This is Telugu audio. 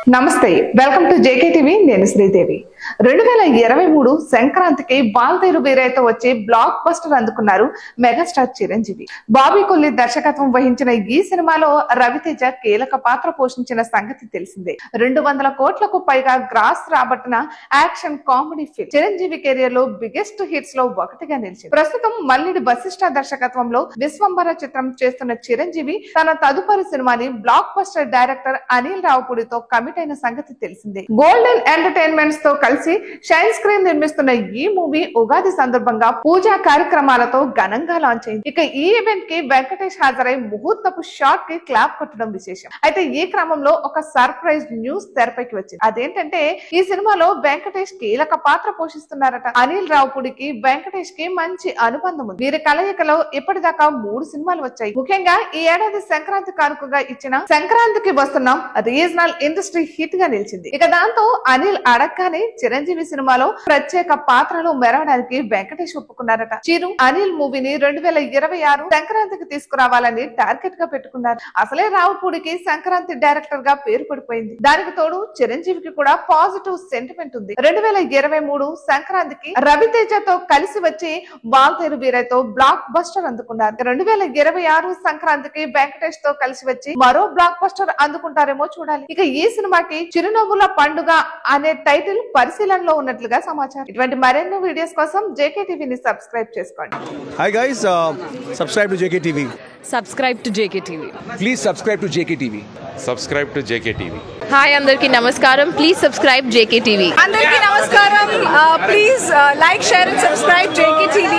నమస్తే, వెల్కమ్ టు జేకే టీవీ. నేను శ్రీదేవి. 2023 సంక్రాంతికి బాల్తీరు బీరైతో వచ్చి బ్లాక్ బస్టర్ అందుకున్నారు మెగాస్టార్ చిరంజీవి. బాబీ కొల్లి దర్శకత్వం వహించిన ఈ సినిమాలో రవితేజ కీలక పాత్ర పోషించిన సంగతి తెలిసిందే. 200 కోట్లకు పైగా గ్రాస్ రాబట్టిన action comedy film Chiranjeevi career లో బిగ్గెస్ట్ హిట్స్ లో ఒకటిగా నిలిచింది. ప్రస్తుతం మల్లిడి వశిష్ఠ దర్శకత్వంలో విశ్వంబర చిత్రం చేస్తున్న చిరంజీవి తన తదుపరి సినిమాని బ్లాక్ బస్టర్ డైరెక్టర్ అనిల్ రావుపూడితో కమిట్ అయిన సంగతి తెలిసిందే. గోల్డెన్ ఎంటర్టైన్మెంట్స్ తో కలిసి షైన్ స్క్రీన్ నిర్మిస్తున్న ఈ మూవీ ఉగాది సందర్భంగా పూజా కార్యక్రమాలతో ఘనంగా లాంచ్ అయింది. ఇక ఈ ఈవెంట్ కి వెంకటేష్ హాజరై ముహూర్తపు షాట్ కి క్లాప్ కొట్టడం విశేషం. అయితే ఈ క్రమంలో ఒక సర్ప్రైజ్ న్యూస్ తెరపైకి వచ్చింది. అదేంటంటే ఈ సినిమాలో వెంకటేష్ కీలక పాత్ర పోషిస్తున్నారట. అనిల్ రావుపూడికి వెంకటేష్ కి మంచి అనుబంధం ఉంది. వీరి కలయికలో ఇప్పటిదాకా 3 సినిమాలు వచ్చాయి. ముఖ్యంగా ఈ ఏడాది సంక్రాంతి కానుకగా ఇచ్చిన సంక్రాంతికి వస్తున్నాం రీజనల్ ఇండస్ట్రీ హిట్ గా నిలిచింది. ఇక దాంతో అనిల్ అడగ్గానే చిరంజీవి సినిమాలో ప్రత్యేక పాత్రలో మెరవడానికి వెంకటేష్ ఒప్పుకున్నారట. చిరు అనిల్ మూవీని 2026 సంక్రాంతికి తీసుకురావాలని టార్గెట్ గా పెట్టుకున్నారు. అసలే రావుపూడికి సంక్రాంతి డైరెక్టర్ గా పేరు పడిపోయింది. దానికి తోడు చిరంజీవికి కూడా పాజిటివ్ సెంటిమెంట్ ఉంది. 2023 సంక్రాంతికి రవితేజతో కలిసి వచ్చి బాల్తీరు బీరైతో బ్లాక్ బస్టర్ అందుకున్నారు. 2026 సంక్రాంతికి వెంకటేష్ తో కలిసి వచ్చి మరో బ్లాక్ బస్టర్ అందుకుంటారేమో చూడాలి. ఇక ఈ సినిమాకి చిరునవ్వుల పండుగ అనే టైటిల్ పరిశీలనలో ఉన్నట్లుగా సమాచారం. ఇటువంటి మరెన్నో వీడియోస్ కోసం జేకే టీవీని సబ్స్క్రైబ్ చేసుకోండి. Hi guys, subscribe to JKTV. Subscribe to JKTV. Please subscribe to JKTV. Subscribe to JKTV. Hi అందరికీ నమస్కారం. Please subscribe JKTV. అందరికీ నమస్కారం. Please like, share and subscribe JKTV.